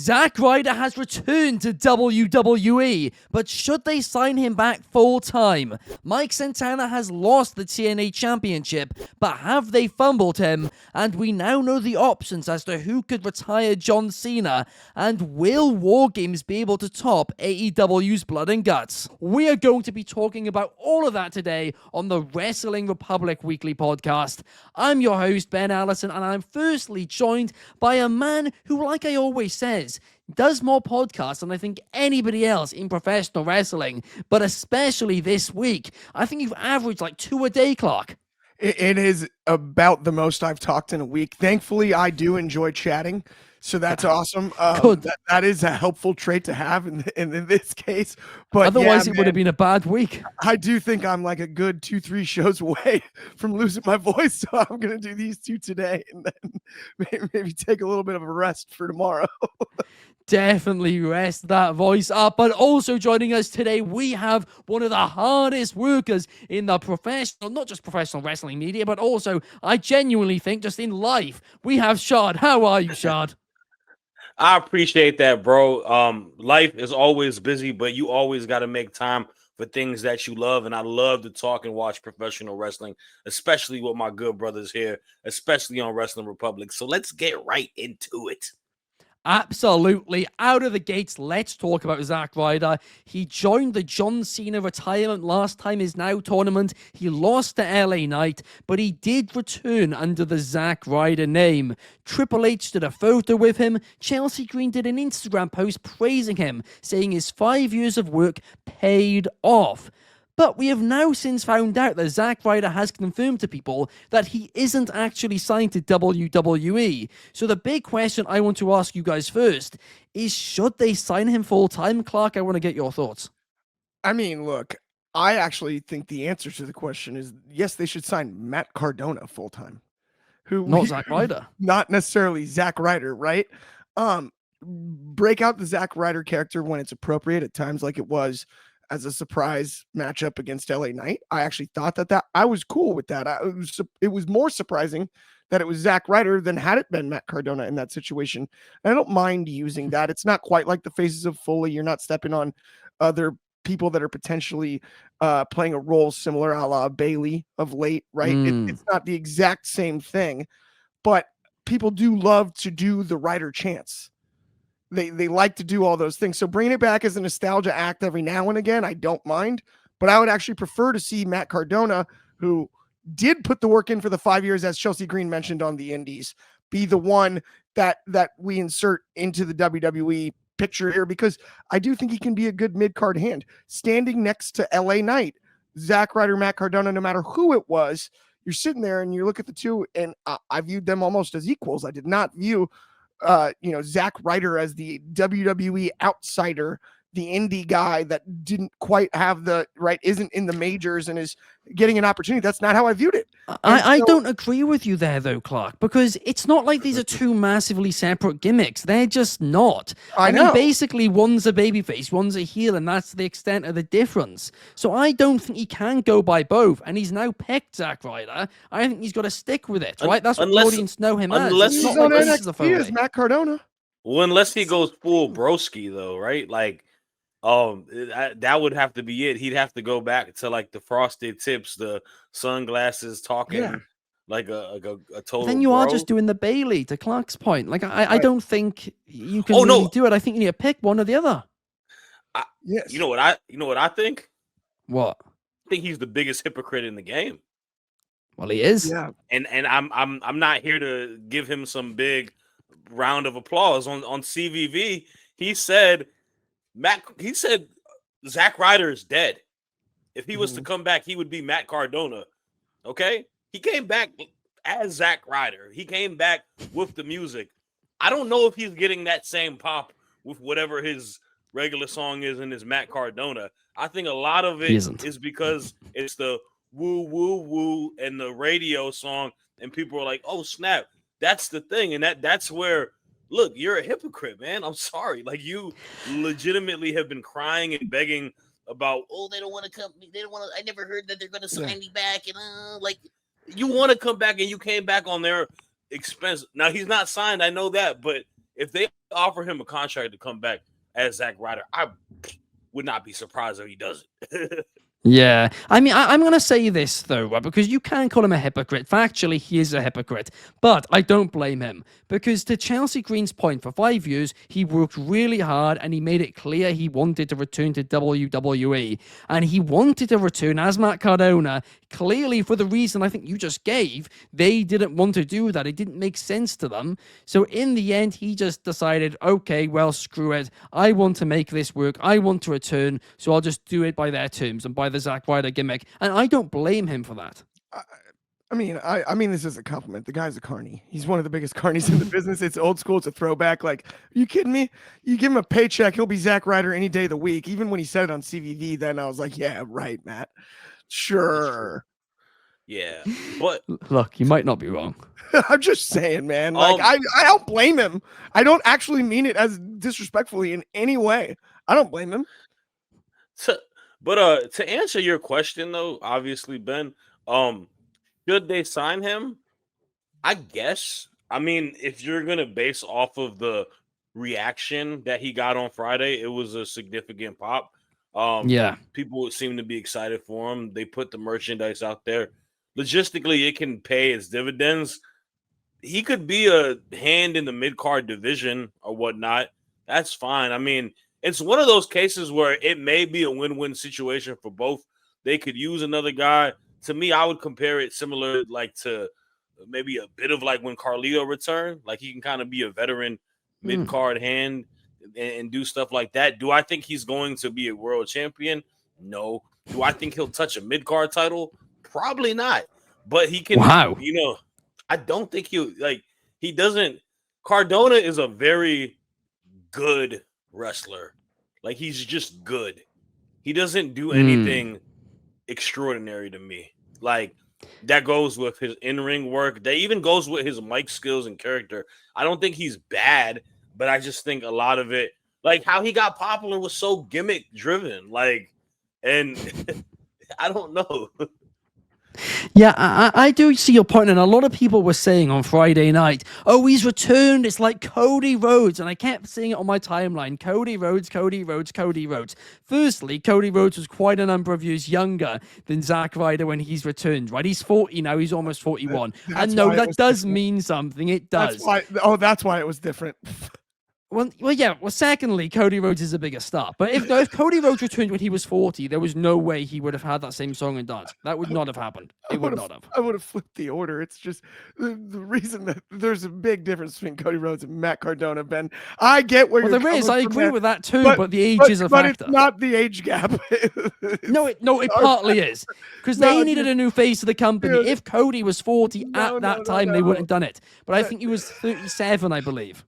Zack Ryder has returned to WWE, but should they sign him back full-time? Mike Santana has lost the TNA Championship, but have they fumbled him? And we now know the options as to who could retire John Cena, and will War Games be able to top AEW's Blood and Guts? We are going to be talking about all of that today on the Wrestling Republic Weekly Podcast. I'm your host, Ben Allison, and I'm firstly joined by a man who, like I always says, does more podcasts than I think anybody else in professional wrestling, but especially this week. I think you've averaged like 2 a day, Clark. It is about the most I've talked in a week. Thankfully, I do enjoy chatting, so that's awesome. Good. That is a helpful trait to have in this case. But otherwise, yeah, it would have been a bad week. I do think I'm like a good 2-3 shows away from losing my voice, so I'm going to do these 2 today and then maybe take a little bit of a rest for tomorrow. Definitely rest that voice up. But also joining us today, we have one of the hardest workers in the professional, not just professional wrestling media, but also, I genuinely think, just in life. We have Shad. How are you, Shad? I appreciate that, bro. Life is always busy, but you always got to make time for things that you love. And I love to talk and watch professional wrestling, especially with my good brothers here, especially on Wrestling Republic. So let's get right into it. Absolutely. Out of the gates, let's talk about Zack Ryder. He joined the John Cena retirement last time his Now tournament. He lost to LA Knight, but he did return under the Zack Ryder name. Triple H did a photo with him. Chelsea Green did an Instagram post praising him, saying his 5 years of work paid off. But we have now since found out that Zack Ryder has confirmed to people that he isn't actually signed to WWE. So the big question I want to ask you guys first is, should they sign him full-time? Clark, I want to get your thoughts. I mean, look, I actually think the answer to the question is yes, they should sign Matt Cardona full-time. Not Zack Ryder. Not necessarily Zack Ryder, right? Break out the Zack Ryder character when it's appropriate at times, like it was as a surprise matchup against LA Knight. I actually thought that I was cool with that. It was more surprising that it was Zack Ryder than had it been Matt Cardona in that situation. And I don't mind using that. It's not quite like the Faces of Foley. You're not stepping on other people that are potentially playing a role similar a la Bailey of late, right? It's not the exact same thing, but people do love to do the Ryder chants. They like to do all those things. So bringing it back as a nostalgia act every now and again, I don't mind. But I would actually prefer to see Matt Cardona, who did put the work in for the 5 years, as Chelsea Green mentioned on the Indies, be the one that we insert into the WWE picture here, because I do think he can be a good mid-card hand. Standing next to LA Knight, Zack Ryder, Matt Cardona, no matter who it was, you're sitting there and you look at the two, and I viewed them almost as equals. I did not view Zack Ryder as the WWE outsider, the indie guy that didn't quite have isn't in the majors and is getting an opportunity. That's not how I viewed it. I don't agree with you there, though, Clark, because it's not like these are two massively separate gimmicks. They're just not. I mean, basically, one's a babyface, one's a heel, and that's the extent of the difference. So I don't think he can go by both, and he's now picked Zack Ryder. I think he's got to stick with it, right? That's what the audience know him as. Unless he's on NXT as Matt Cardona. Well, unless he goes full broski, though, right? Like, that would have to be it. He'd have to go back to like the frosted tips, the sunglasses, talking like a total. Then you are just doing the Bailey, to Clark's point. Like I don't think you can really do it. I think you need to pick one or the other. Yes. You know what I think? What? I think he's the biggest hypocrite in the game. Well, he is. Yeah. And I'm not here to give him some big round of applause on CVV. He said Zack Ryder is dead. If he was to come back, he would be Matt Cardona. Okay? He came back as Zack Ryder. He came back with the music. I don't know if he's getting that same pop with whatever his regular song is in his Matt Cardona. I think a lot of it is because it's the woo, woo, woo and the radio song, and people are like, oh, snap. That's the thing. And that's where, look, you're a hypocrite, man. I'm sorry. Like, you legitimately have been crying and begging about, oh, they don't want to come. They don't want to. I never heard that they're going to sign me back. And like, you want to come back, and you came back on their expense. Now, he's not signed. I know that. But if they offer him a contract to come back as Zack Ryder, I would not be surprised if he does it. Yeah, I mean, I'm going to say this, though, right, because you can call him a hypocrite. Factually, he is a hypocrite, but I don't blame him, because to Chelsea Green's point, for 5 years, he worked really hard, and he made it clear he wanted to return to WWE, and he wanted to return as Matt Cardona, clearly for the reason I think you just gave. They didn't want to do that. It didn't make sense to them, so in the end, he just decided, okay, well, screw it. I want to make this work. I want to return, so I'll just do it by their terms and by the Zack Ryder gimmick, and I don't blame him for that. I mean, this is a compliment. The guy's a carny. He's one of the biggest carnies in the business. It's old school. It's a throwback. Like, are you kidding me? You give him a paycheck, he'll be Zack Ryder any day of the week. Even when he said it on CVV, then I was like, yeah, right, Matt. Sure. Yeah, but Look, you might not be wrong. I'm just saying, man. Like, I don't blame him. I don't actually mean it as disrespectfully in any way. I don't blame him. But to answer your question though, obviously, Ben, should they sign him? I guess. I mean, if you're gonna base off of the reaction that he got on Friday, it was a significant pop. Yeah. People seem to be excited for him. They put the merchandise out there. Logistically, it can pay its dividends. He could be a hand in the mid-card division or whatnot. That's fine. I mean, it's one of those cases where it may be a win-win situation for both. They could use another guy. To me, I would compare it similar like to maybe a bit of like when Carlito returned. Like he can kind of be a veteran mid-card hand and do stuff like that. Do I think he's going to be a world champion? No. Do I think he'll touch a mid-card title? Probably not. But he can, you know, I don't think he doesn't. Cardona is a very good wrestler. Like he's just good. He doesn't do anything extraordinary to me. Like that goes with his in-ring work. That even goes with his mic skills and character. I don't think he's bad, but I just think a lot of it, like how he got popular was so gimmick driven. Like, and I don't know. Yeah, I do see your point, and a lot of people were saying on Friday night, oh, he's returned, it's like Cody Rhodes, and I kept seeing it on my timeline, Cody Rhodes, Cody Rhodes, Cody Rhodes. Firstly, Cody Rhodes was quite a number of years younger than Zack Ryder when he's returned, right? He's 40 now, he's almost 41. And no, that does mean something, it does. That's why it was different. Well, yeah. Well, secondly, Cody Rhodes is a bigger star. But if Cody Rhodes returned when he was 40, there was no way he would have had that same song and dance. That would not have happened. It would not have. I would have flipped the order. It's just the reason that there's a big difference between Cody Rhodes and Matt Cardona, Ben. I get where you're there coming is. I from, agree man. with that too. But the age is a factor. But it's not the age gap. No, it partly is. Because they needed a new face of the company. Dude. If Cody was 40 at that time, they wouldn't have done it. But I think he was 37, I believe.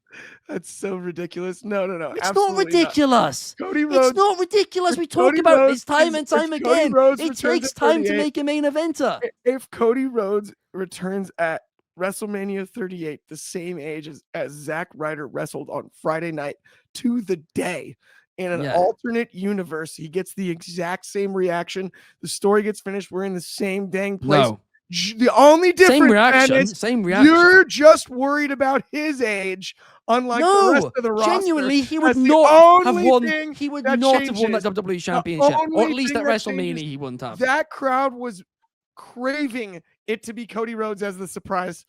That's so ridiculous. No. It's not ridiculous. Cody Rhodes. It's not ridiculous. We talk Cody about Rhodes this time and time again. It takes time to make a main eventer. If Cody Rhodes returns at WrestleMania 38, the same age as Zack Ryder wrestled on Friday night to the day, in an alternate universe, he gets the exact same reaction. The story gets finished. We're in the same dang place. No. The only difference same reaction. You're just worried about his age, unlike the rest of the roster. Genuinely, he would not have won. He would not changes. have won that WWE Championship, or at least at WrestleMania, he wouldn't have. That crowd was craving it to be Cody Rhodes as the surprise.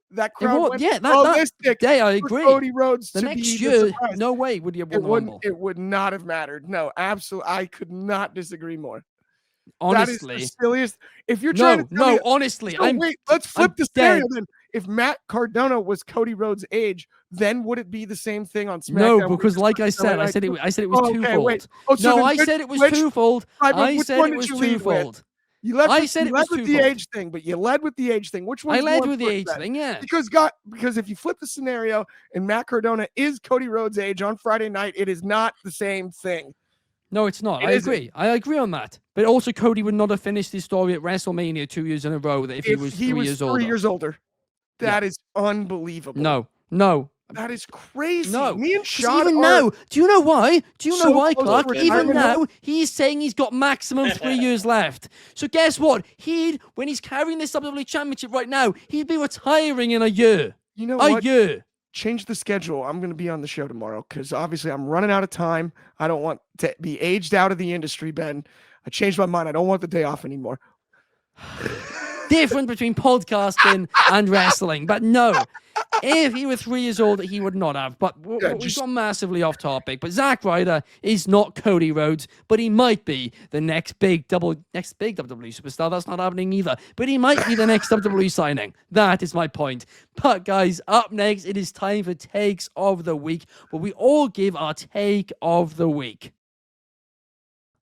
That crowd went ballistic. That day, I agree. Cody Rhodes the to next be year, the surprise. no way would he have won the Rumble. It would not have mattered. No, absolutely. I could not disagree more. Honestly, that is the silliest. If you're trying to tell me, honestly, wait, let's flip the scenario then. If Matt Cardona was Cody Rhodes' age, then would it be the same thing on SmackDown? No, because like I said it was twofold. Wait. I said it was twofold. I said it was twofold. I said it was with the age thing, but you led with the age thing. Which one? I led with the age thing, yeah. Because if you flip the scenario and Matt Cardona is Cody Rhodes' age on Friday night, it is not the same thing. No, it's not. I agree on that. But also, Cody would not have finished his story at WrestleMania 2 years in a row if he was 3 years older. 3 years older. That is unbelievable. No. That is crazy. No. Me and Shad even now, do you know why? Clark? to Even now, he's saying he's got maximum 3 years left. So guess what? When he's carrying this WWE Championship right now, he'd be retiring in a year. You know what? A year. change the schedule. I'm going to be on the show tomorrow because obviously I'm running out of time. I don't want to be aged out of the industry, Ben. I changed my mind. I don't want the day off anymore. Different between podcasting and wrestling, but no. If he were 3 years old, he would not have. But we've gone massively off topic. But Zack Ryder is not Cody Rhodes, but he might be the next big WWE superstar. That's not happening either. But he might be the next WWE signing. That is my point. But guys, up next, it is time for takes of the week, where we all give our take of the week.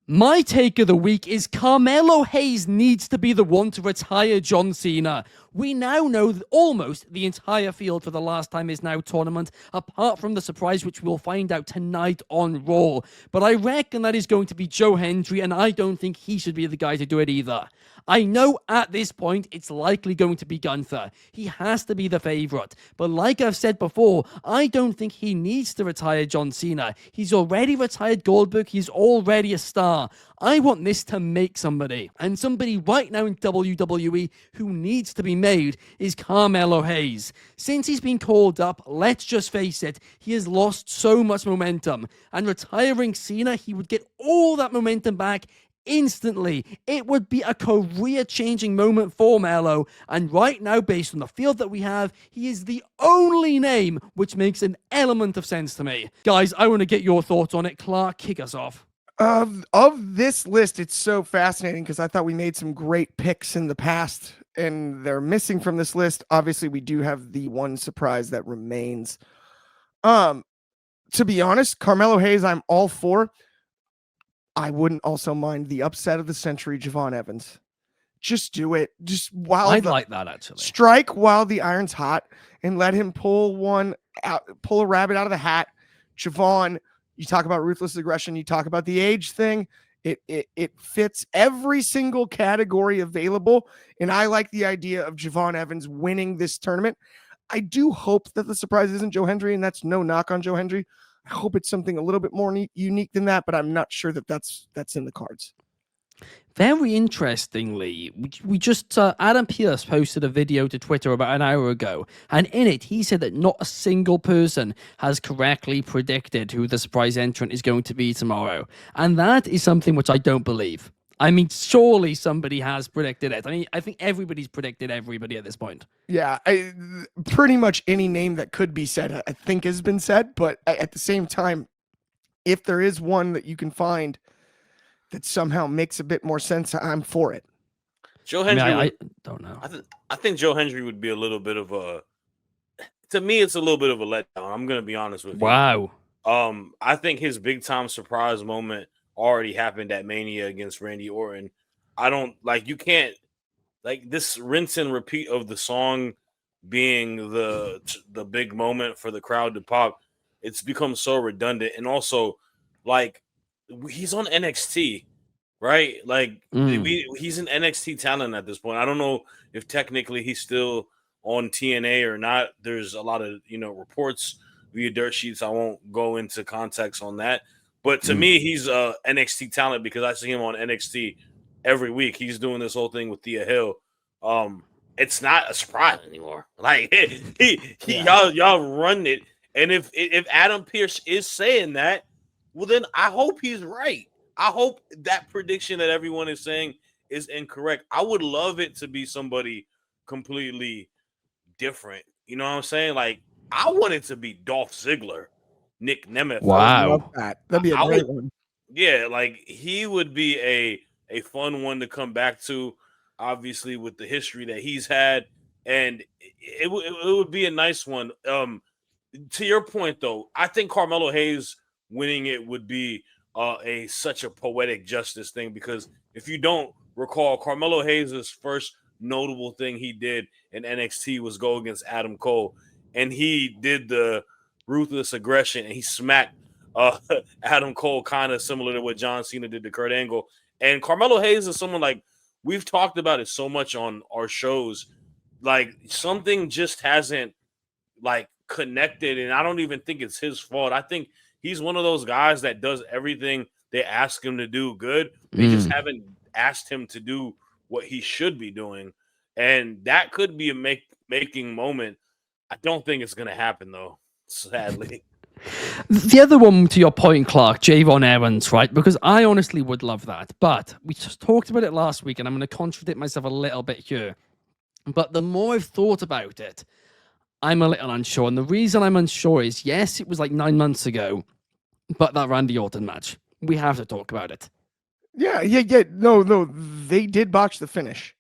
My take of the week is Carmelo Hayes needs to be the one to retire John Cena. We now know that almost the entire field for the Last Time Is Now tournament, apart from the surprise which we'll find out tonight on Raw. But I reckon that is going to be Joe Hendry, and I don't think he should be the guy to do it either. I know at this point it's likely going to be Gunther. He has to be the favorite. But like I've said before, I don't think he needs to retire John Cena. He's already retired Goldberg. He's already a star. I want this to make somebody. And somebody right now in WWE who needs to be made is Carmelo Hayes. Since he's been called up, let's just face it, he has lost so much momentum. And retiring Cena, he would get all that momentum back instantly. It would be a career-changing moment for Melo, and right now, based on the field that we have, he is the only name which makes an element of sense to me. Guys, I want to get your thoughts on it. Clark, kick us off. Of this list, it's so fascinating because I thought we made some great picks in the past, and they're missing from this list. Obviously, we do have the one surprise that remains. To be honest, Carmelo Hayes, I'm all for. I wouldn't also mind the upset of the century, Javon Evans. Just do it. Just I'd like that, actually. Strike while the iron's hot and let him pull a rabbit out of the hat. Javon, you talk about ruthless aggression. You talk about the age thing. It fits every single category available. And I like the idea of Javon Evans winning this tournament. I do hope that the surprise isn't Joe Hendry, and that's no knock on Joe Hendry. I hope it's something a little bit more unique than that, but I'm not sure that that's in the cards. Very interestingly, we just Adam Pearce posted a video to Twitter about an hour ago, and in it he said that not a single person has correctly predicted who the surprise entrant is going to be tomorrow, and that is something which I don't believe. I mean, surely somebody has predicted it. I mean, I think everybody's predicted everybody at this point. Yeah, pretty much any name that could be said, I think, has been said. But at the same time, if there is one that you can find that somehow makes a bit more sense, I'm for it. Joe Hendry, I don't know. I think Joe Hendry would be a little bit of a. To me, it's a little bit of a letdown. I'm going to be honest with you. Wow. I think his big time surprise moment already happened at Mania against Randy Orton. I don't like, you can't like this rinse and repeat of the song being the big moment for the crowd to pop. It's become so redundant. And also, like, he's on NXT, right? Like he's an NXT talent at this point. I don't know if technically he's still on TNA or not. There's a lot of, reports via dirt sheets. I won't go into context on that. But to me, he's a NXT talent because I see him on NXT every week. He's doing this whole thing with Thea Hill. It's not a surprise anymore. Like y'all run it. And if Adam Pearce is saying that, well, then I hope he's right. I hope that prediction that everyone is saying is incorrect. I would love it to be somebody completely different. You know what I'm saying? Like, I want it to be Dolph Ziggler. Nick Nemeth. Wow. That'd be a great one. Yeah, like he would be a fun one to come back to, obviously with the history that he's had, and it would be a nice one. To your point though, I think Carmelo Hayes winning it would be such a poetic justice thing, because if you don't recall, Carmelo Hayes' first notable thing he did in NXT was go against Adam Cole, and he did the ruthless aggression, and he smacked Adam Cole kind of similar to what John Cena did to Kurt Angle. And Carmelo Hayes is someone, like, we've talked about it so much on our shows, like something just hasn't like connected, and I don't even think it's his fault. I think he's one of those guys that does everything they ask him to do good. They just haven't asked him to do what he should be doing, and that could be a making moment. I don't think it's going to happen though. sadly. The other one, to your point, Clark, Javon Evans, right? Because I honestly would love that. But we just talked about it last week, and I'm going to contradict myself a little bit here. But the more I've thought about it, I'm a little unsure. And the reason I'm unsure is, yes, it was like 9 months ago, but that Randy Orton match, we have to talk about it. Yeah. No, they did botch the finish.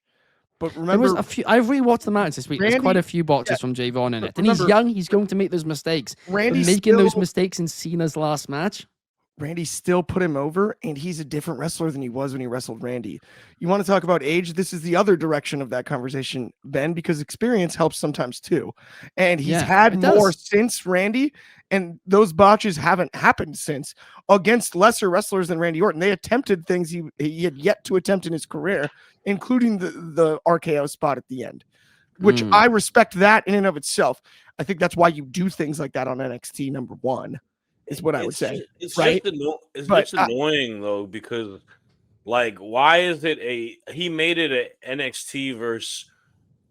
But There remember, was a few. I've rewatched the match this week. There's quite Randy- a few botches yeah, from Javon in but it. And he's remember- young. He's going to make those mistakes. Randy But making those still- mistakes in Cena's last match, Randy still put him over, and he's a different wrestler than he was when he wrestled Randy. You want to talk about age? This is the other direction of that conversation, Ben, because experience helps sometimes too. And he's had more since Randy, and those botches haven't happened since against lesser wrestlers than Randy Orton. They attempted things he had yet to attempt in his career, including the RKO spot at the end, which I respect that in and of itself. I think that's why you do things like that on NXT, number one. Is what I would say. It's right? just annoying though, because like, why is it he made it an NXT versus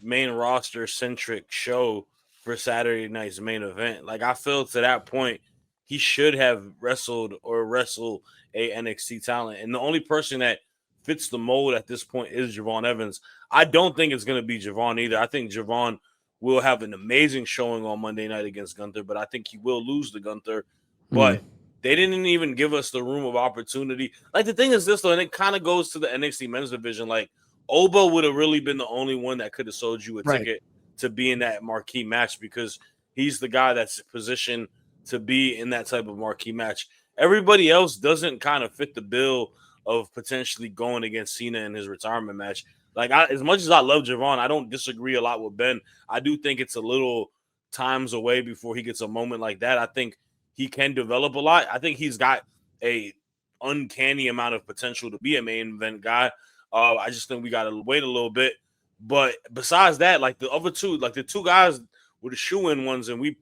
main roster centric show for Saturday night's main event? Like, I feel to that point he should have wrestled or wrestle a NXT talent, and the only person that fits the mold at this point is Javon Evans. I don't think it's going to be Javon either. I think Javon will have an amazing showing on Monday night against Gunther, but I think he will lose to Gunther. But they didn't even give us the room of opportunity. Like, the thing is this, though, and it kind of goes to the NXT men's division. Like, Oba would have really been the only one that could have sold you a ticket to be in that marquee match, because he's the guy that's positioned to be in that type of marquee match. Everybody else doesn't kind of fit the bill of potentially going against Cena in his retirement match. Like, as much as I love Javon, I don't disagree a lot with Ben. I do think it's a little times away before he gets a moment like that. I think he can develop a lot. I think he's got a uncanny amount of potential to be a main event guy. I just think we got to wait a little bit. But besides that, like the other two, like the two guys were the shoe-in ones, and we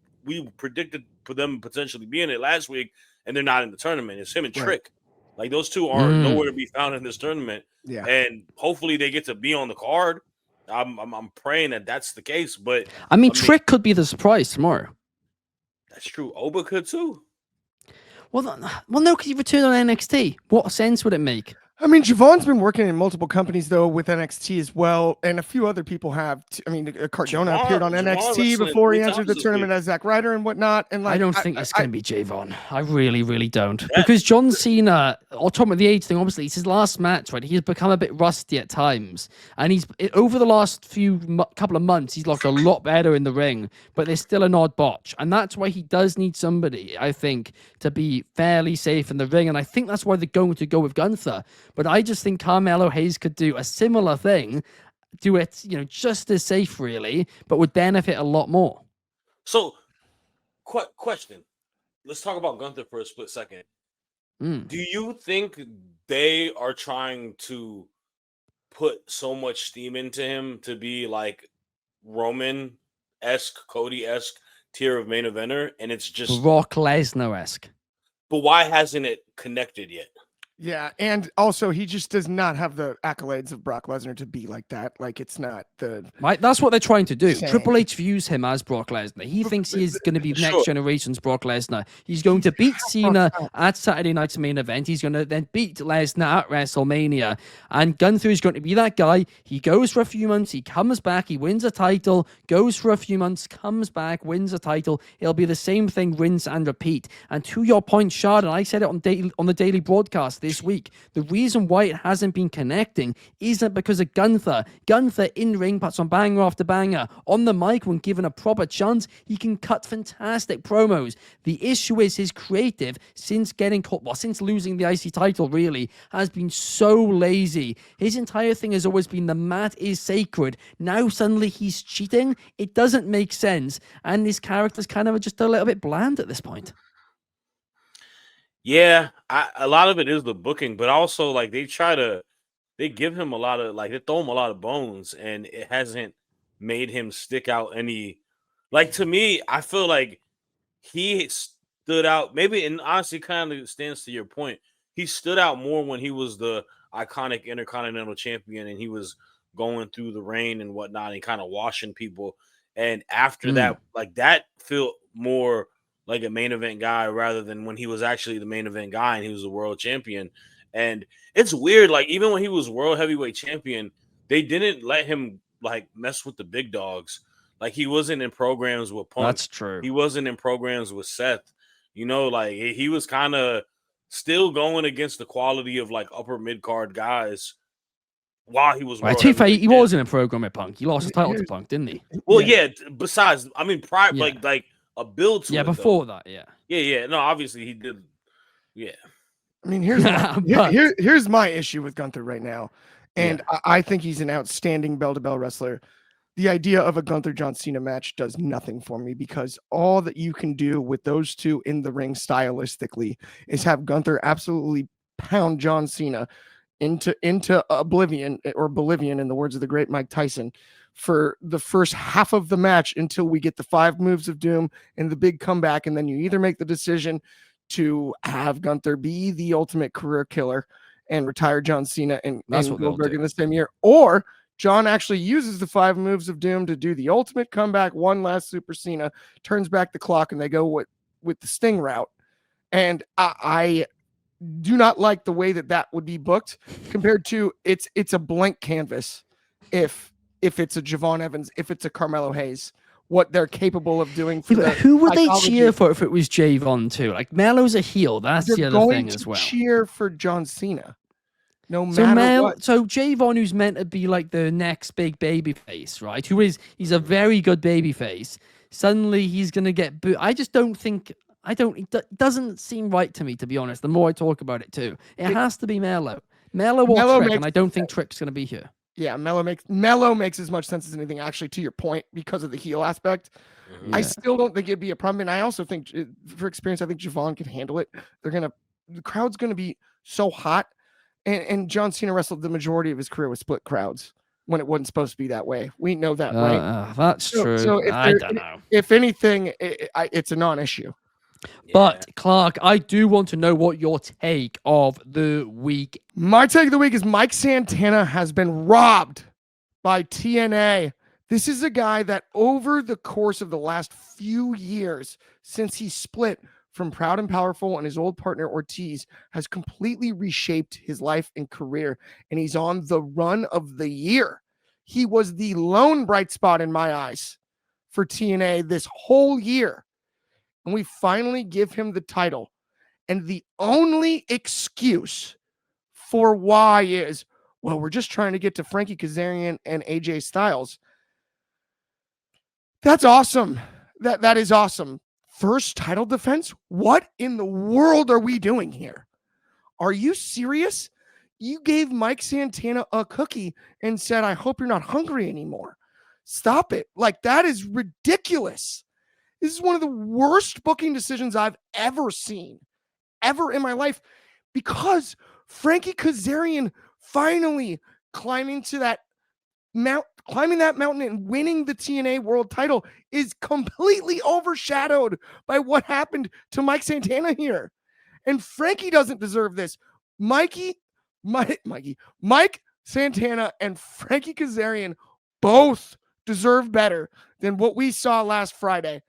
predicted for them potentially being it last week, and they're not in the tournament. It's him and Trick. Like, those two are nowhere to be found in this tournament. Yeah. And hopefully they get to be on the card. I'm praying that that's the case. But I mean, Trick could be the surprise tomorrow. That's true. Oba could too. Well, no, because he returned on NXT. What sense would it make? I mean, Javon's been working in multiple companies, though, with NXT as well, and a few other people have. I mean, Cardona appeared on NXT before he entered the tournament as Zack Ryder and whatnot. And like, I don't think it's going to be Javon. I really, really don't. Because John Cena, on top of the age thing, obviously, it's his last match, right? He's become a bit rusty at times. And over the last couple of months, he's looked a lot better in the ring, but there's still an odd botch. And that's why he does need somebody, I think, to be fairly safe in the ring. And I think that's why they're going to go with Gunther. But I just think Carmelo Hayes could do a similar thing, do it, just as safe, really, but would benefit a lot more. So, question. Let's talk about Gunther for a split second. Do you think they are trying to put so much steam into him to be like Roman-esque, Cody-esque tier of main eventer, and it's just Brock Lesnar-esque? But why hasn't it connected yet? Yeah, and also he just does not have the accolades of Brock Lesnar to be like that. Like, it's not the right. That's what they're trying to do. Same. Triple H views him as Brock Lesnar. He thinks he is going to be next generation's Brock Lesnar. He's going to beat Cena at Saturday night's main event. He's going to then beat Lesnar at WrestleMania. And Gunther is going to be that guy. He goes for a few months. He comes back. He wins a title. Goes for a few months. Comes back. Wins a title. It'll be the same thing, rinse and repeat. And to your point, Shad, and I said it on the daily broadcast this week, the reason why it hasn't been connecting isn't because of Gunther. Gunther in ring puts on banger after banger. On the mic, when given a proper chance, he can cut fantastic promos. The issue is his creative, since losing the IC title, really, has been so lazy. His entire thing has always been the mat is sacred. Now suddenly he's cheating. It doesn't make sense. And his character's kind of just a little bit bland at this point. Yeah, a lot of it is the booking, but also like they give him a lot of they throw him a lot of bones, and it hasn't made him stick out any. Like, to me, I feel like he stood out. Maybe, and honestly, kind of stands to your point. He stood out more when he was the iconic Intercontinental Champion, and he was going through the rain and whatnot, and kind of washing people. And after that, like, that felt more like a main event guy rather than when he was actually the main event guy and he was the world champion. And it's weird, like even when he was world heavyweight champion, they didn't let him like mess with the big dogs. Like he wasn't in programs with Punk. That's true. He wasn't in programs with Seth. You know, like he was kind of still going against the quality of like upper mid card guys while he was. Right, to be fair, he wasn't in a program with Punk. He lost his title to Here's- Punk, didn't he? Well, yeah. Besides, I mean, prior, Yeah. like a build to Yeah, it, before though. that, yeah. Yeah. No, obviously he did. Yeah. I mean, here's my, But- here's my issue with Gunther right now, and I think he's an outstanding bell-to-bell wrestler. The idea of a Gunther John Cena match does nothing for me because all that you can do with those two in the ring stylistically is have Gunther absolutely pound John Cena into oblivion or Bolivian, in the words of the great Mike Tyson, for the first half of the match until we get the 5 moves of doom and the big comeback, and then you either make the decision to have Gunther be the ultimate career killer and retire John Cena and That's what they'll Goldberg do. in the same year, or John actually uses the 5 moves of doom to do the ultimate comeback, one last Super Cena, turns back the clock, and they go with the Sting route. And I do not like the way that would be booked compared to it's a blank canvas. If it's a Javon Evans, if it's a Carmelo Hayes, what they're capable of doing for Yeah, but who would they cheer for if it was Javon too? Like Melo's a heel. That's the other thing as well. Cheer for John Cena, no So matter what. So Javon, who's meant to be like the next big baby face, right? He's a very good baby face. Suddenly he's gonna get booed. I just don't think. It doesn't seem right to me, to be honest. The more I talk about it too, it has to be Melo or Trick, and I don't think Trick's gonna be here. Yeah, Melo makes as much sense as anything, actually, to your point, because of the heel aspect. Mm-hmm. I still don't think it'd be a problem. And I also think, for experience, I think Javon can handle it. The crowd's gonna be so hot. And John Cena wrestled the majority of his career with split crowds when it wasn't supposed to be that way. We know that, right? That's true. So I don't know. If anything, it's a non-issue. But Clark, I do want to know what your take of the week. My take of the week is Mike Santana has been robbed by TNA. This is a guy that over the course of the last few years, since he split from Proud and Powerful and his old partner Ortiz, has completely reshaped his life and career. And he's on the run of the year. He was the lone bright spot in my eyes for TNA this whole year. And we finally give him the title. And the only excuse for why is, well, we're just trying to get to Frankie Kazarian and AJ Styles. That's awesome. That is awesome. First title defense? What in the world are we doing here? Are you serious? You gave Mike Santana a cookie and said, I hope you're not hungry anymore. Stop it. Like, that is ridiculous. This is one of the worst booking decisions I've ever seen, ever in my life, because Frankie Kazarian finally climbing that mountain and winning the TNA world title is completely overshadowed by what happened to Mike Santana here. And Frankie doesn't deserve this. Mike Santana and Frankie Kazarian both deserve better than what we saw last Friday.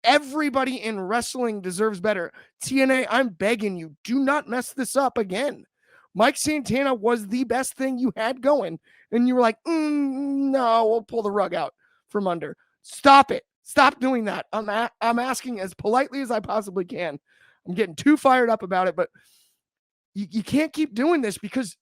Everybody in wrestling deserves better. TNA, I'm begging you, do not mess this up again. Mike Santana was the best thing you had going, and you were like, no, we'll pull the rug out from under. Stop it. Stop doing that. I'm asking as politely as I possibly can. I'm getting too fired up about it, but you can't keep doing this because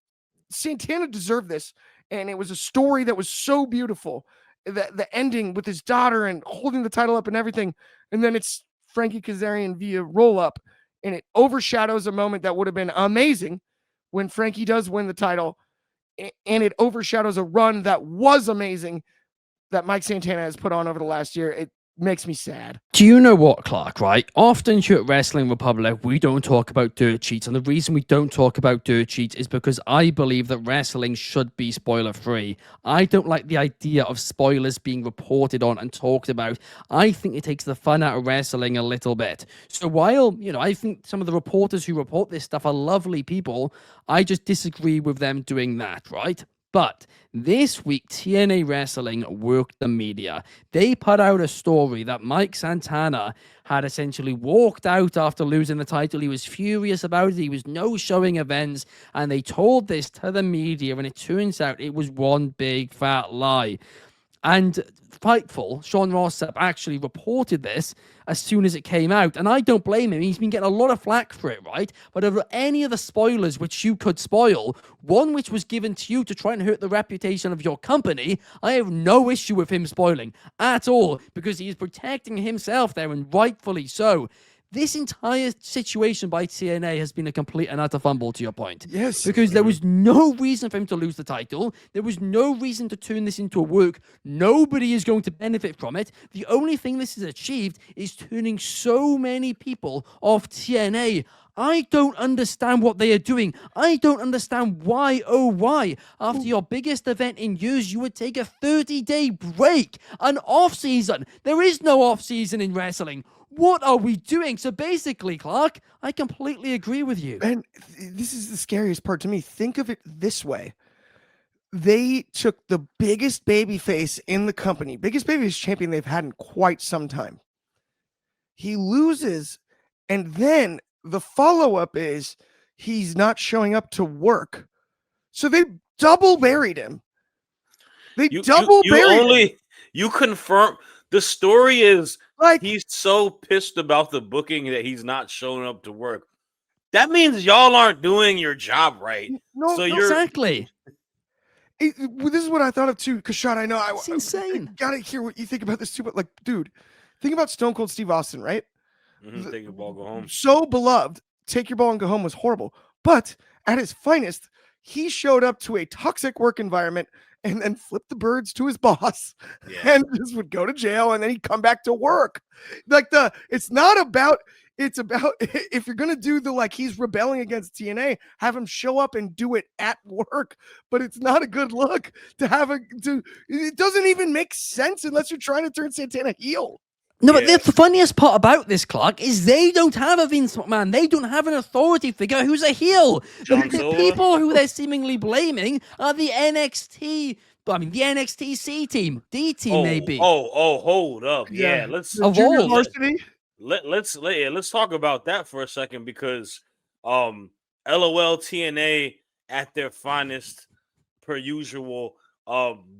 Santana deserved this, and it was a story that was so beautiful. The ending with his daughter and holding the title up and everything. And then it's Frankie Kazarian via roll up, and it overshadows a moment that would have been amazing when Frankie does win the title. And it overshadows a run that was amazing that Mike Santana has put on over the last year. It makes me sad. Do you know what, Clark, right? Often here at Wrestling Republic, we don't talk about dirt sheets. And the reason we don't talk about dirt sheets is because I believe that wrestling should be spoiler-free. I don't like the idea of spoilers being reported on and talked about. I think it takes the fun out of wrestling a little bit. So while, I think some of the reporters who report this stuff are lovely people, I just disagree with them doing that, right? But this week, TNA Wrestling worked the media. They put out a story that Mike Santana had essentially walked out after losing the title. He was furious about it. He was no-showing events, and they told this to the media, and it turns out it was one big fat lie. And Fightful, Sean Rossap actually reported this as soon as it came out. And I don't blame him. He's been getting a lot of flack for it, right? But of any of the spoilers which you could spoil, one which was given to you to try and hurt the reputation of your company, I have no issue with him spoiling at all, because he is protecting himself there, and rightfully so. This entire situation by TNA has been a complete and utter fumble, to your point. Yes. Because there was no reason for him to lose the title. There was no reason to turn this into a work. Nobody is going to benefit from it. The only thing this has achieved is turning so many people off TNA. I don't understand what they are doing. I don't understand why, oh why, after your biggest event in years, you would take a 30-day break, an off-season. There is no off-season in wrestling. What are we doing? So basically, Clark, I completely agree with you. And this is the scariest part to me. Think of it this way. They took the biggest babyface in the company, biggest babyface champion they've had in quite some time. He loses, and then the follow-up is he's not showing up to work. So they double buried him. They double buried him. You confirm the story is like he's so pissed about the booking that he's not showing up to work. That means y'all aren't doing your job right. No, exactly. This is what I thought of too, because Shad, I know it's insane. I gotta hear what you think about this too. But like, dude, think about Stone Cold Steve Austin, right? Take your ball, go home. So beloved, take your ball and go home was horrible. But at his finest, he showed up to a toxic work environment and then flipped the birds to his boss and just would go to jail, and then he'd come back to work. Like it's about if you're gonna do the like he's rebelling against TNA, have him show up and do it at work. But it's not a good look to have it doesn't even make sense unless you're trying to turn Santana heel. No, but the funniest part about this, Clark, is they don't have a Vince McMahon. They don't have an authority figure who's a heel. The people who they're seemingly blaming are the NXT. I mean, the NXT team, D team, maybe. Hold up. Yeah, let's let's talk about that for a second, because LOL TNA at their finest per usual.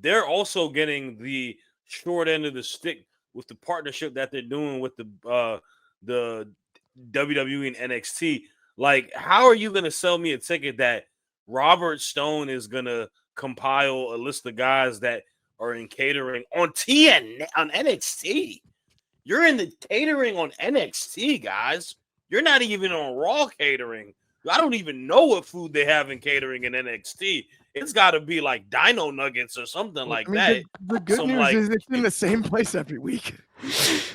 They're also getting the short end of the stick with the partnership that they're doing with the WWE and NXT. Like, how are you going to sell me a ticket that Robert Stone is going to compile a list of guys that are in catering on TNA, on NXT? You're in the catering on NXT, guys. You're not even on Raw catering. I don't even know what food they have in catering in NXT. It's got to be like Dino Nuggets or something like that. The good news is it's in the same place every week.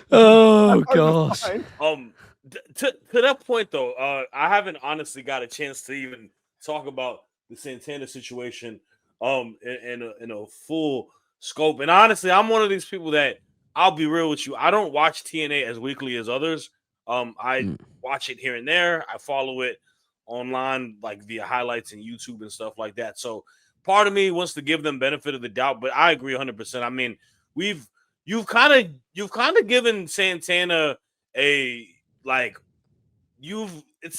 Oh gosh. To that point though, I haven't honestly got a chance to even talk about the Santana situation in a full scope. And honestly, I'm one of these people that, I'll be real with you, I don't watch TNA as weekly as others. I watch it here and there. I follow it online, like via highlights and YouTube and stuff like that. So part of me wants to give them benefit of the doubt, but I agree 100%. I mean, you've kind of given Santana it's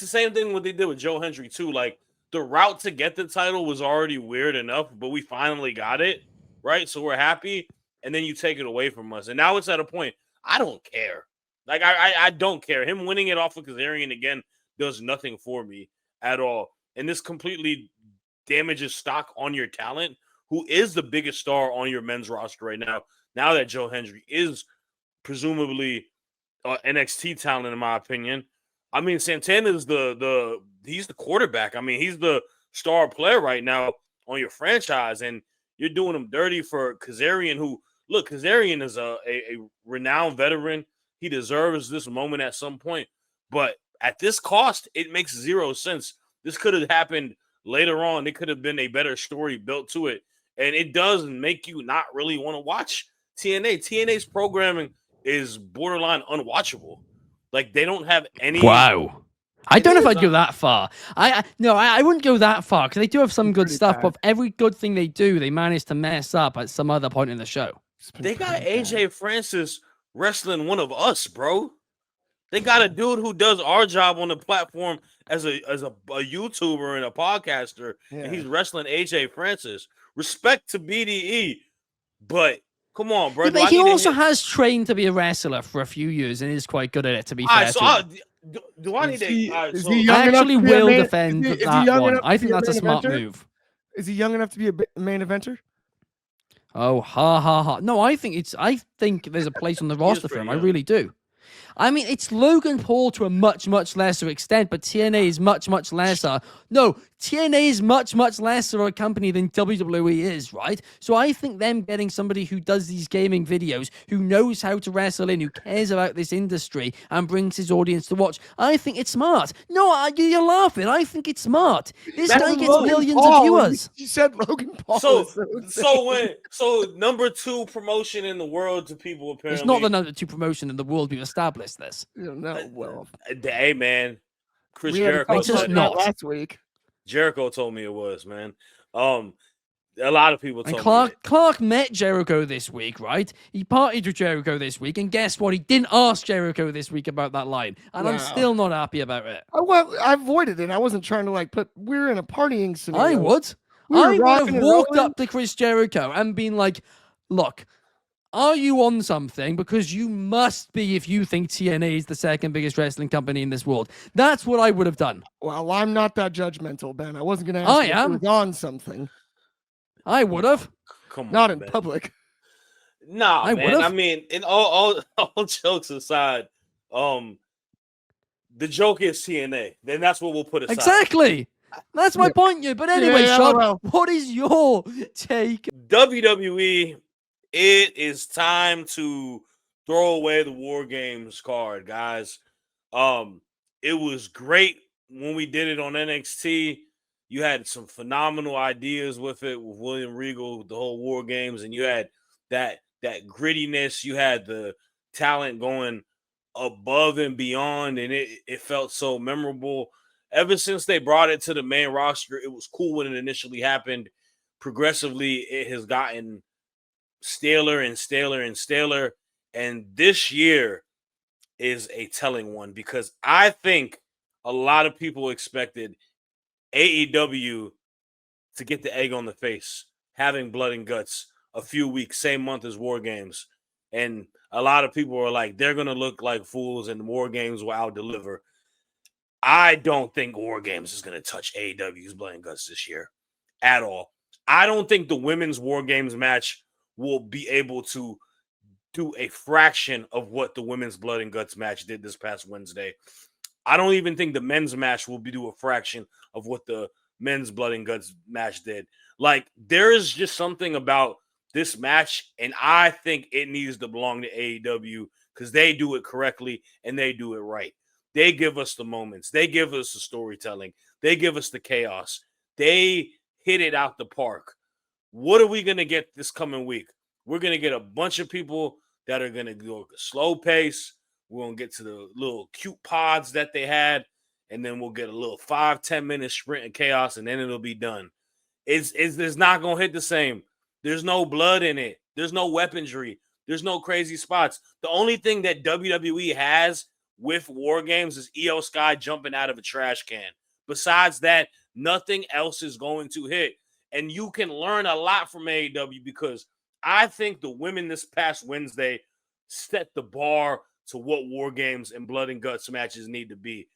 the same thing what they did with Joe Hendry too. Like, the route to get the title was already weird enough, but we finally got it, right? So we're happy, and then you take it away from us, and now it's at a point I don't care. Like, I don't care. Him winning it off of Kazarian again does nothing for me at all. And this completely damages stock on your talent, who is the biggest star on your men's roster right now. Now that Joe Hendry is presumably NXT talent, in my opinion. I mean, Santana is he's the quarterback. I mean, he's the star player right now on your franchise, and you're doing him dirty for Kazarian, who, look, Kazarian is a renowned veteran. He deserves this moment at some point, but at this cost, it makes zero sense. This could have happened later on. It could have been a better story built to it. And it does make you not really want to watch TNA. TNA's programming is borderline unwatchable. Like, they don't have any. Wow. I don't know if is. I'd go that far. I wouldn't go that far because they do have some good pretty stuff, bad. but every good thing they do, they manage to mess up at some other point in the show. They got AJ Francis wrestling one of us, bro. They got a dude who does our job on the platform as a YouTuber and a podcaster, and he's wrestling AJ Francis. Respect to BDE, but come on, bro. Yeah, but he also has trained to be a wrestler for a few years and is quite good at it, to be fair to him. Do I need to? Is he young I enough actually to be a will main- defend is he that young one. enough to I be think a that's a main smart eventer? move. Is he young enough to be a main eventer? Oh, ha ha ha! No, I think there's a place on the roster for him. I really do. I mean, it's Logan Paul to a much, much lesser extent, but TNA is much, much lesser. No, TNA is much, much lesser a company than WWE is, right? So I think them getting somebody who does these gaming videos, who knows how to wrestle who cares about this industry and brings his audience to watch, I think it's smart. No, you're laughing. I think it's smart. This guy gets millions of viewers. You said Logan Paul. So number 2 promotion in the world to people apparently. It's not the number 2 promotion in the world. We've established this. No, well, hey man, Chris we had Jericho talked about that last week. Jericho told me it was, man. A lot of people told me. Clark met Jericho this week, right? He partied with Jericho this week, and guess what? He didn't ask Jericho this week about that line, and I'm still not happy about it. I avoided it. I wasn't trying to but we're in a partying scenario. I would have walked up to Chris Jericho and been like, look, are you on something? Because you must be if you think TNA is the second biggest wrestling company in this world. That's what I would have done. Well, I'm not that judgmental, Ben. I wasn't going to ask you if you was on something. I would have. Come on, not in man. Public. Nah, man. Would've. I mean, in all jokes aside, the joke is TNA. Then that's what we'll put aside. Exactly. That's my point, But anyway, Shad, what is your take? WWE, it is time to throw away the War Games card, guys. It was great when we did it on NXT. You had some phenomenal ideas with it, with William Regal, the whole War Games, and you had that grittiness. You had the talent going above and beyond, and it felt so memorable. Ever since they brought it to the main roster, it was cool when it initially happened. Progressively, it has gotten staler and staler and staler. And this year is a telling one because I think a lot of people expected AEW to get the egg on the face, having Blood and Guts a few weeks, same month as War Games. And a lot of people are like, they're going to look like fools and War Games will out-deliver. I don't think War Games is going to touch AEW's Blood and Guts this year at all. I don't think the women's War Games match will be able to do a fraction of what the women's Blood and Guts match did this past Wednesday. I don't even think the men's match will do a fraction of what the men's Blood and Guts match did. Like, there is just something about this match, and I think it needs to belong to AEW because they do it correctly and they do it right. They give us the moments. They give us the storytelling. They give us the chaos. They hit it out the park. What are we going to get this coming week? We're going to get a bunch of people that are going to go at a slow pace. We're going to get to the little cute pods that they had, and then we'll get a little 5-10 minute sprint of chaos, and then it'll be done. It's not going to hit the same. There's no blood in it. There's no weaponry. There's no crazy spots. The only thing that WWE has with War Games is Io Sky jumping out of a trash can. Besides that, nothing else is going to hit. And you can learn a lot from AEW because I think the women this past Wednesday set the bar to what War Games and Blood and Guts matches need to be.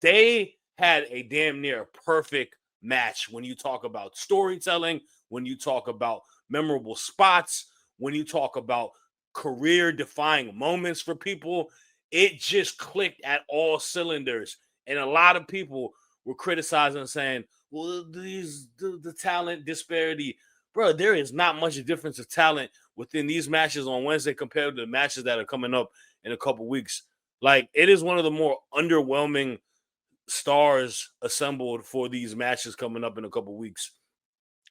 They had a damn near perfect match when you talk about storytelling, when you talk about memorable spots, when you talk about career-defying moments for people. It just clicked at all cylinders. And a lot of people were criticizing, saying, well, the talent disparity. Bro, there is not much difference of talent within these matches on Wednesday compared to the matches that are coming up in a couple weeks. Like, it is one of the more underwhelming stars assembled for these matches coming up in a couple weeks.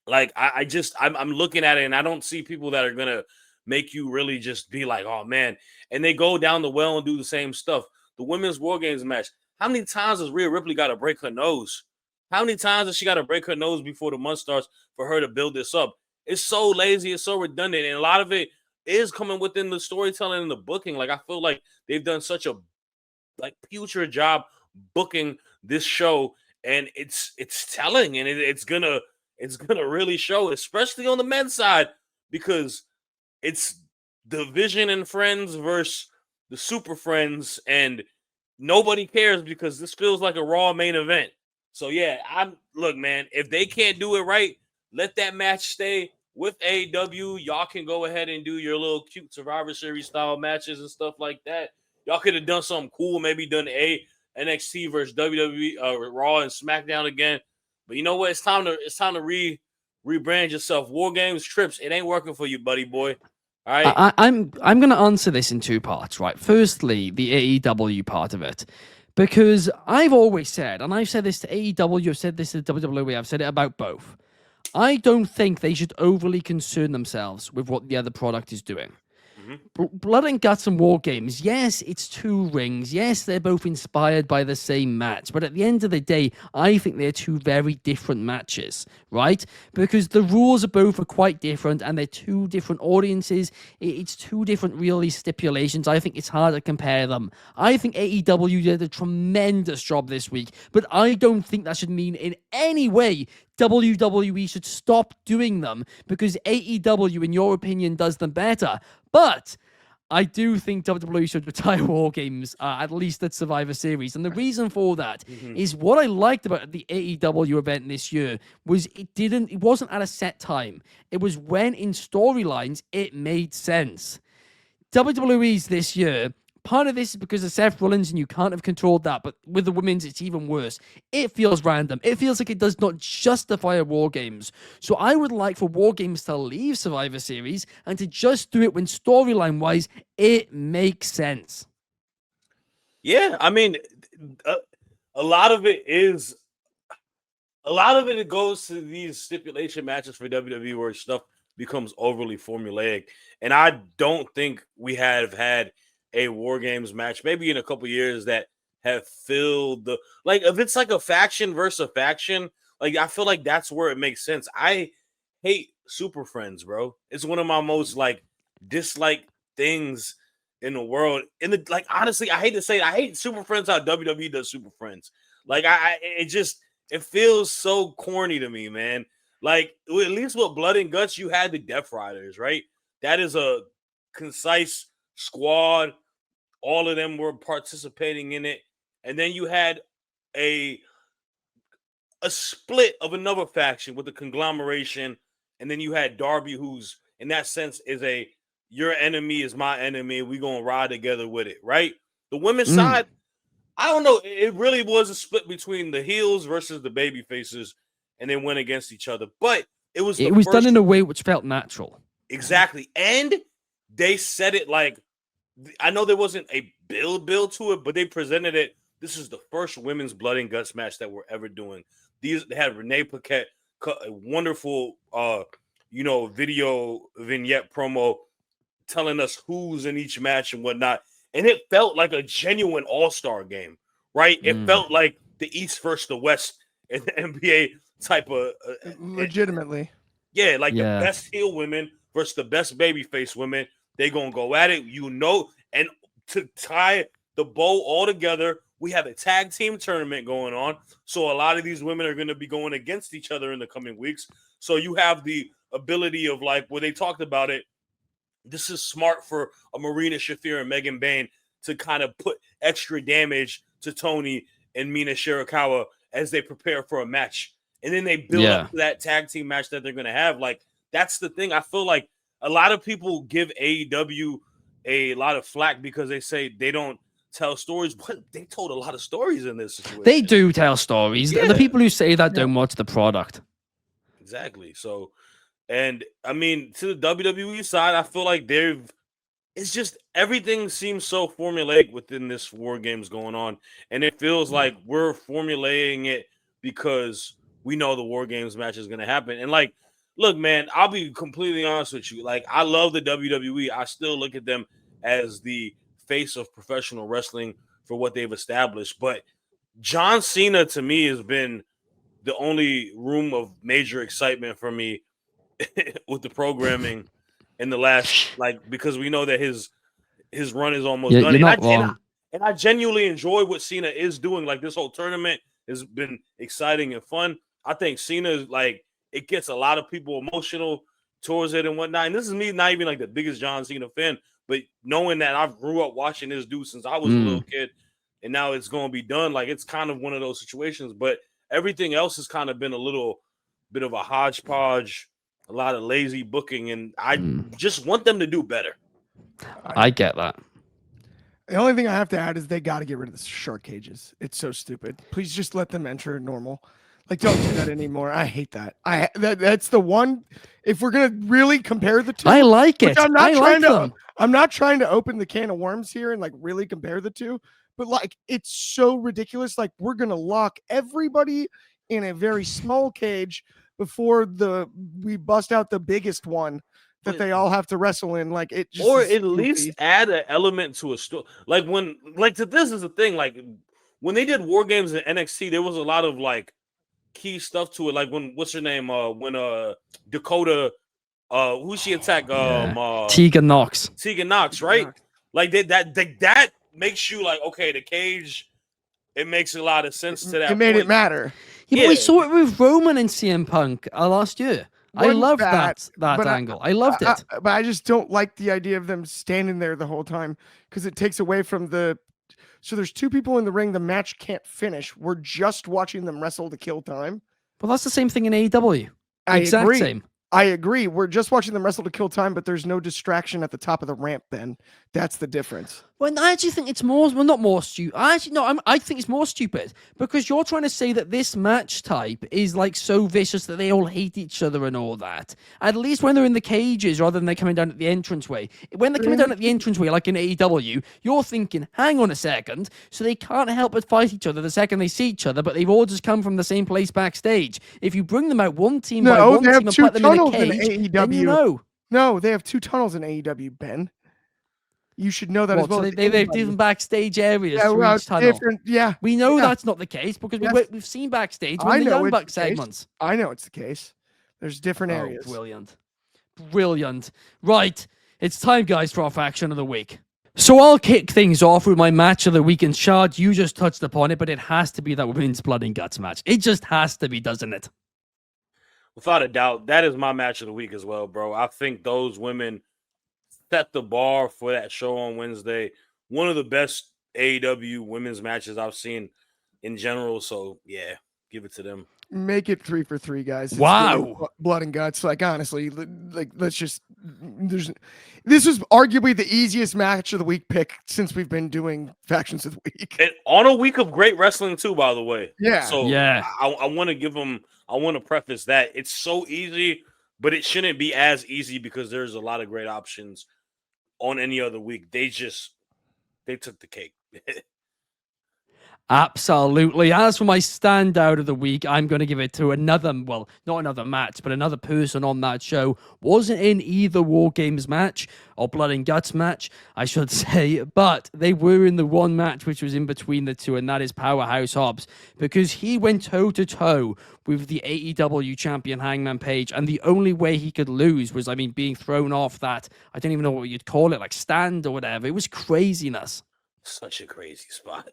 Like, I'm looking at it and I don't see people that are going to make you really just be like, oh, man. And they go down the well and do the same stuff. The women's War Games match. How many times has Rhea Ripley got to break her nose? How many times does she got to break her nose before the month starts for her to build this up? It's so lazy. It's so redundant. And a lot of it is coming within the storytelling and the booking. Like, I feel like they've done such a putrid job booking this show, and it's telling, and it's gonna really show, especially on the men's side, because it's the Vision and Friends versus the Super Friends, and nobody cares because this feels like a Raw main event. So yeah, look, man, if they can't do it right, let that match stay with AEW. Y'all can go ahead and do your little cute Survivor Series style matches and stuff like that. Y'all could have done something cool, maybe done NXT versus WWE, Raw and SmackDown again. But you know what? It's time to rebrand yourself. War Games trips, it ain't working for you, buddy boy. All right. I'm going to answer this in two parts, right? Firstly, the AEW part of it. Because I've always said, and I've said this to AEW, I've said this to WWE, I've said it about both. I don't think they should overly concern themselves with what the other product is doing. Blood and Guts and War Games, yes, it's two rings. Yes, they're both inspired by the same match. But at the end of the day, I think they're two very different matches, right? Because the rules of both are quite different, and they're two different audiences. It's two different, really, stipulations. I think it's hard to compare them. I think AEW did a tremendous job this week, but I don't think that should mean in any way WWE should stop doing them because AEW, in your opinion, does them better. But I do think WWE should retire War Games, at least at Survivor Series. And the reason for that is what I liked about the AEW event this year was it wasn't at a set time. It was when in storylines it made sense. WWE's this year, part of this is because of Seth Rollins and you can't have controlled that, but with the women's, it's even worse. It feels random. It feels like it does not justify a War Games. So I would like for War Games to leave Survivor Series and to just do it when storyline-wise, it makes sense. Yeah, I mean, a lot of it goes to these stipulation matches for WWE where stuff becomes overly formulaic. And I don't think we have had a War Games match, maybe in a couple years, that have filled the, like, if it's like a faction versus a faction, like, I feel like that's where it makes sense. I hate Super Friends, bro. It's one of my most, like, disliked things in the world. Honestly, I hate to say it, I hate Super Friends how WWE does Super Friends. Like, it feels so corny to me, man. Like, at least with Blood and Guts, you had the Death Riders, right? That is a concise squad. All of them were participating in it. And then you had a split of another faction with the conglomeration. And then you had Darby, who's, in that sense, is your enemy is my enemy. We're going to ride together with it, right? The women's side, I don't know. It really was a split between the heels versus the baby faces, and they went against each other. But it was done in a way which felt natural. Exactly. And they said it like, I know there wasn't a build to it, but they presented it. This is the first women's Blood and Guts match that we're ever doing. They had Renee Paquette cut a wonderful, video vignette promo telling us who's in each match and whatnot. And it felt like a genuine all-star game, right? It felt like the East versus the West in the NBA type of... legitimately. Yeah, like the best heel women versus the best babyface women. They gonna go at it, and to tie the bow all together, we have a tag team tournament going on. So a lot of these women are going to be going against each other in the coming weeks. So you have the ability of, like, where they talked about it. This is smart for a Marina Shafir and Megan Bayne to kind of put extra damage to Tony and Mina Shirakawa as they prepare for a match. And then they build up to that tag team match that they're going to have. Like, that's the thing. I feel like a lot of people give AEW a lot of flack because they say they don't tell stories, but they told a lot of stories in this situation. They do tell stories. The people who say that don't watch the product. Exactly. So, and I mean, to the WWE side, I feel like it's just everything seems so formulaic within this War Games going on. And it feels like we're formulating it because we know the War Games match is going to happen. And, like, look, man, I'll be completely honest with you. Like, I love the WWE. I still look at them as the face of professional wrestling for what they've established. But John Cena to me has been the only room of major excitement for me with the programming in the last, because we know that his run is almost Yeah, done. you're not wrong. And I genuinely enjoy what Cena is doing. Like, this whole tournament has been exciting and fun. I think Cena is it gets a lot of people emotional towards it and whatnot. And this is me not even like the biggest John Cena fan, but knowing that I grew up watching this dude since I was a little kid, and now it's going to be done. Like, it's kind of one of those situations. But everything else has kind of been a little bit of a hodgepodge, a lot of lazy booking, and I just want them to do better. I get that. The only thing I have to add is they got to get rid of the shark cages. It's so stupid. Please just let them enter normal. Like, don't do that anymore. I hate that. That's the one. If we're gonna really compare the two, I like it. I'm not I trying like to. them. I'm not trying to open the can of worms here and like really compare the two, but like it's so ridiculous. Like, we're gonna lock everybody in a very small cage before we bust out the biggest one that they all have to wrestle in. Like, it just or is at least goofy. add an element to a story. This is the thing. Like, when they did War Games in NXT, there was a lot of key stuff to it. Like, when what's her name? When Dakota, who she attacked? Tegan Knox. Tegan Knox, right? Like, that makes you like, okay, the cage. It makes a lot of sense to that. It made it matter. Yeah, but we saw it with Roman and CM Punk last year. I loved that angle. I loved it. But I just don't like the idea of them standing there the whole time because it takes away from the. So there's two people in the ring. The match can't finish. We're just watching them wrestle to kill time. Well, that's the same thing in AEW. Exact same. I agree. We're just watching them wrestle to kill time, but there's no distraction at the top of the ramp then. That's the difference. Well, I actually think it's not more stupid. I think it's more stupid because you're trying to say that this match type is like so vicious that they all hate each other and all that. At least when they're in the cages rather than they're coming down at the entranceway. When they're coming down at the entranceway, like in AEW, you're thinking, hang on a second. So they can't help but fight each other the second they see each other, but they've all just come from the same place backstage. If you bring them out one team by one team and put them in a cage, then you know. No, they have 2 tunnels in AEW, Ben. You should know that as well. So they have different backstage areas for each tunnel. Yeah. We know that's not the case because we've seen backstage when the Young Bucks segments. I know it's the case. There's different areas. Brilliant. Right. It's time, guys, for our faction of the week. So I'll kick things off with my match of the week. And Shad, you just touched upon it, but it has to be that Women's Blood and Guts match. It just has to be, doesn't it? Without a doubt, that is my match of the week as well, bro. I think those women set the bar for that show on Wednesday. One of the best AEW women's matches I've seen in general. So, yeah, give it to them. Make it 3 for 3, guys. Wow. Blood and Guts. Like, honestly, let's just. This was arguably the easiest match of the week pick since we've been doing factions of the week. And on a week of great wrestling, too, by the way. Yeah. So, I want to give them, I want to preface that it's so easy, but it shouldn't be as easy because there's a lot of great options on any other week. They took the cake. Absolutely. As for my standout of the week, I'm going to give it to not another match, but another person on that show. Wasn't in either War Games match or Blood and Guts match, I should say, but they were in the one match which was in between the two, and that is Powerhouse Hobbs, because he went toe-to-toe with the AEW champion Hangman Page, and the only way he could lose was, being thrown off that, I don't even know what you'd call it, like stand or whatever. It was craziness. Such a crazy spot.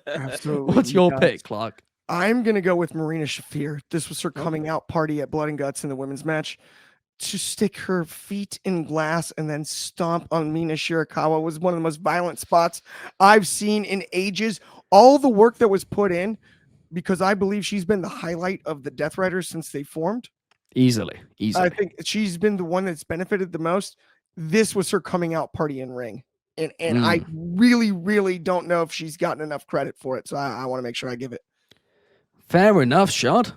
Absolutely. What's your pick, Clark? I'm going to go with Marina Shafir. This was her coming out party at Blood and Guts in the women's match. To stick her feet in glass and then stomp on Mina Shirakawa was one of the most violent spots I've seen in ages. All the work that was put in, because I believe she's been the highlight of the Death Riders since they formed. Easily. I think she's been the one that's benefited the most. This was her coming out party in ring. And I really, really don't know if she's gotten enough credit for it. So I want to make sure I give it. Fair enough, Shad.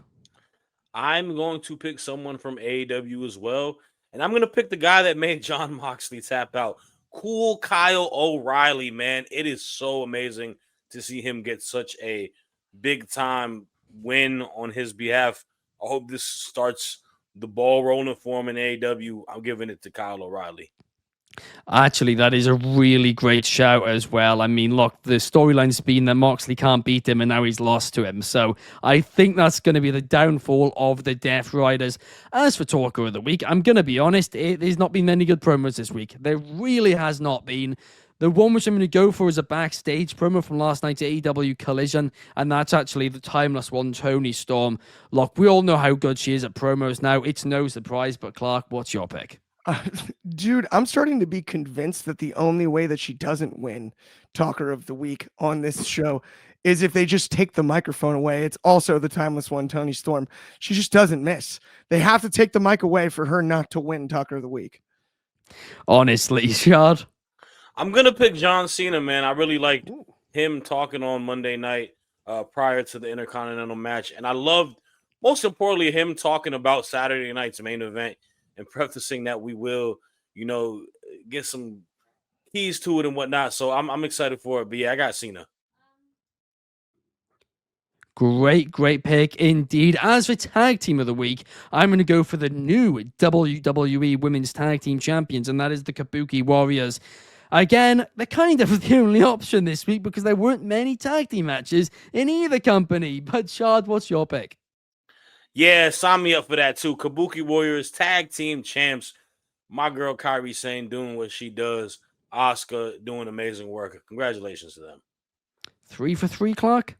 I'm going to pick someone from AEW as well. And I'm going to pick the guy that made Jon Moxley tap out. Cool Kyle O'Reilly, man. It is so amazing to see him get such a big-time win on his behalf. I hope this starts the ball rolling for him in AEW. I'm giving it to Kyle O'Reilly. Actually, that is a really great shout as well. I mean, look, the storyline's been that Moxley can't beat him and now he's lost to him. So I think that's going to be the downfall of the Death Riders. As for Talker of the Week, I'm going to be honest, there's not been many good promos this week. There really has not been. The one which I'm going to go for is a backstage promo from last night's AEW Collision, and that's actually the timeless one, Toni Storm. Look, we all know how good she is at promos now. It's no surprise, but Clark, what's your pick? Dude, I'm starting to be convinced that the only way that she doesn't win Talker of the Week on this show is if they just take the microphone away. It's also the timeless one, Toni Storm. She just doesn't miss. They have to take the mic away for her not to win Talker of the Week. Honestly, Shad? I'm going to pick John Cena, man. I really liked him talking on Monday night prior to the Intercontinental match. And I loved, most importantly, him talking about Saturday night's main event and prefacing that we will, get some keys to it and whatnot. So I'm excited for it. But yeah, I got Cena. Great pick indeed. As for Tag Team of the Week, I'm going to go for the new WWE Women's Tag Team Champions, and that is the Kabuki Warriors. Again, they're kind of the only option this week because there weren't many tag team matches in either company. But Shad, what's your pick? Yeah, sign me up for that too. Kabuki Warriors Tag Team Champs. My girl Kairi Sane doing what she does. Asuka doing amazing work. Congratulations to them. 3 for 3, Clark?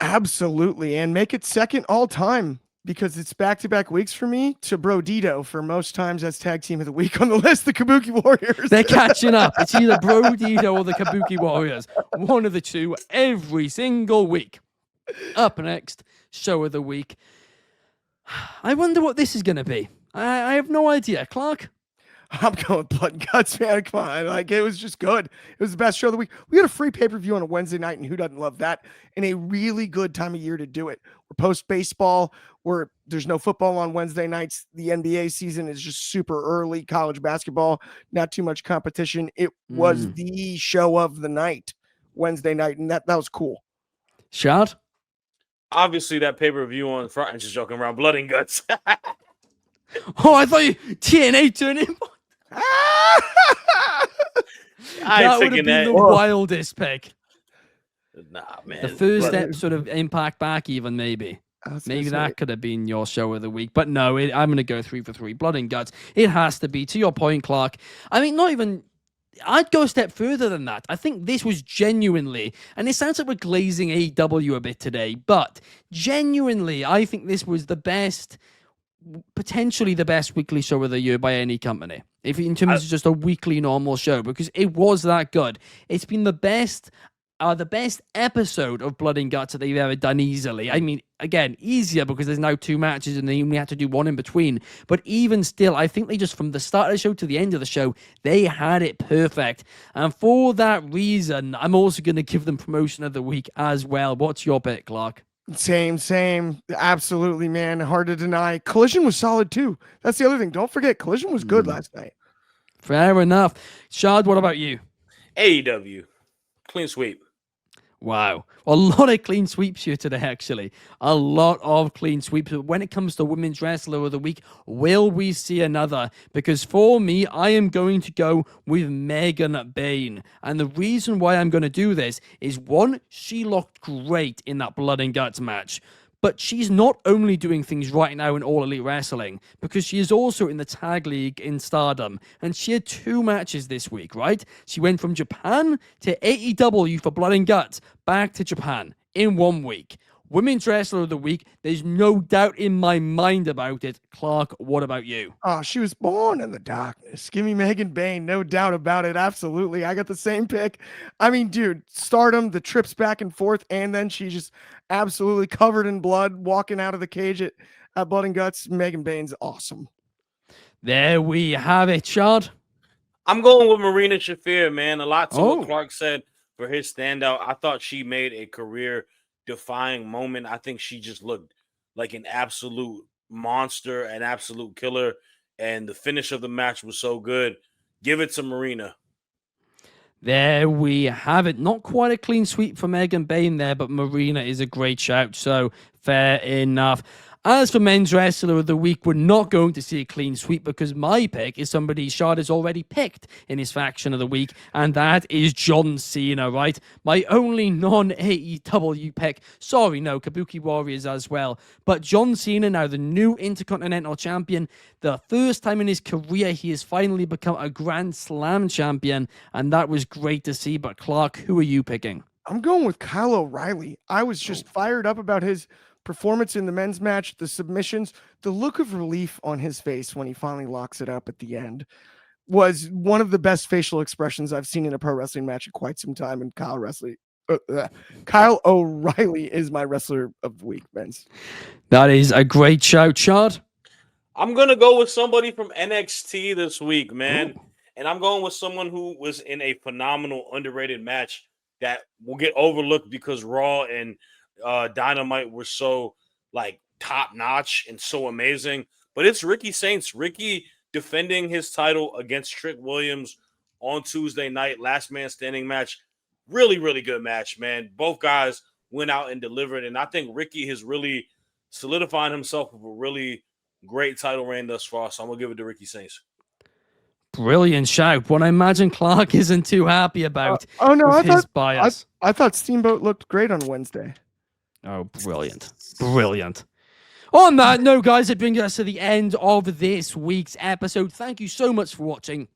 Absolutely. And make it second all time because it's back-to-back weeks for me to Brodito for most times as Tag Team of the Week on the list, the Kabuki Warriors. They're catching up. It's either Brodito or the Kabuki Warriors. One of the two every single week. Up next, Show of the Week. I wonder what this is going to be. I have no idea. Clark? I'm going Blood and Guts, man. Come on. Like, it was just good. It was the best show of the week. We had a free pay-per-view on a Wednesday night, and who doesn't love that? And a really good time of year to do it. We're post-baseball, where there's no football on Wednesday nights. The NBA season is just super early. College basketball, not too much competition. It was the show of the night, Wednesday night, and that was cool. Shad? Obviously, that pay-per-view on Friday, I'm just joking around, Blood and Guts. Oh, I thought you TNA turned him. That would have been the wildest pick. Nah, man. The first episode of Impact back, even maybe. Maybe that could have been your show of the week. But no, I'm going to go 3 for 3. Blood and Guts. It has to be. To your point, Clark. I mean, not even... I'd go a step further than that. I think this was genuinely, and it sounds like we're glazing AEW a bit today, but genuinely, I think this was the best, potentially the best weekly show of the year by any company. If in terms of just a weekly normal show, because it was that good. It's been the best episode of Blood and Guts that they've ever done easily. I mean, again, easier because there's now 2 matches and they only had to do 1 in between. But even still, I think they just, from the start of the show to the end of the show, they had it perfect. And for that reason, I'm also going to give them promotion of the week as well. What's your pick, Clark? Same. Absolutely, man. Hard to deny. Collision was solid too. That's the other thing. Don't forget, Collision was good last night. Fair enough. Shad, what about you? AEW. Clean sweep. Wow. A lot of clean sweeps here today, actually. A lot of clean sweeps. But when it comes to Women's Wrestler of the Week, will we see another? Because for me, I am going to go with Megan Bayne. And the reason why I'm going to do this is, one, she looked great in that Blood and Guts match. But she's not only doing things right now in All Elite Wrestling, because she is also in the Tag League in Stardom. And she had 2 matches this week, right? She went from Japan to AEW for Blood and Guts, back to Japan in 1 week. Women's Wrestler of the Week, there's no doubt in my mind about it. Clark, what about you? Oh, she was born in the darkness. Give me Megan Bayne, no doubt about it. Absolutely. I got the same pick. I mean, dude, Stardom, the trips back and forth, and then she just absolutely covered in blood, walking out of the cage at Blood and Guts. Megan Bayne's awesome. There we have it, Shad. I'm going with Marina Shafir, man. A lot to what Clark said for his standout. I thought she made a career-defying moment. I think she just looked like an absolute monster, an absolute killer, and the finish of the match was so good. Give it to Marina. There we have it. Not quite a clean sweep for Megan Bayne there, but Marina is a great shout, so fair enough. As for men's wrestler of the week, we're not going to see a clean sweep because my pick is somebody Shad has already picked in his faction of the week, and that is John Cena, right? My only non-AEW pick. Sorry, no, Kabuki Warriors as well. But John Cena, now the new Intercontinental Champion, the first time in his career he has finally become a Grand Slam champion, and that was great to see. But Clark, who are you picking? I'm going with Kyle O'Reilly. I was just fired up about his performance in the men's match, the submissions, the look of relief on his face when he finally locks it up at the end was one of the best facial expressions I've seen in a pro wrestling match in quite some time. And Kyle O'Reilly is my wrestler of the week, Vince. That is a great shout, Shad. I'm going to go with somebody from NXT this week, man. Ooh. And I'm going with someone who was in a phenomenal, underrated match that will get overlooked because Raw and Dynamite were so like top notch and so amazing. But it's Ricky Saints. Ricky defending his title against Trick Williams on Tuesday night, last man standing match. Really, really good match, man. Both guys went out and delivered. And I think Ricky has really solidified himself with a really great title reign thus far. So I'm going to give it to Ricky Saints. Brilliant shout. What I imagine Clark isn't too happy about his bias. I thought Steamboat looked great on Wednesday. Oh, brilliant. Brilliant. On that note, guys, it brings us to the end of this week's episode. Thank you so much for watching.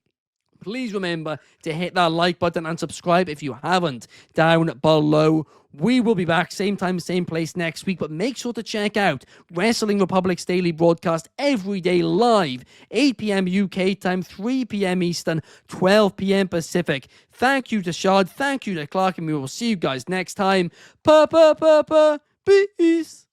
Please remember to hit that like button and subscribe if you haven't down below. We will be back same time, same place next week, but make sure to check out Wrestling Republic's daily broadcast every day live, 8 p.m. UK time, 3 p.m. Eastern, 12 p.m. Pacific. Thank you to Shad, thank you to Clark, and we will see you guys next time. Peace.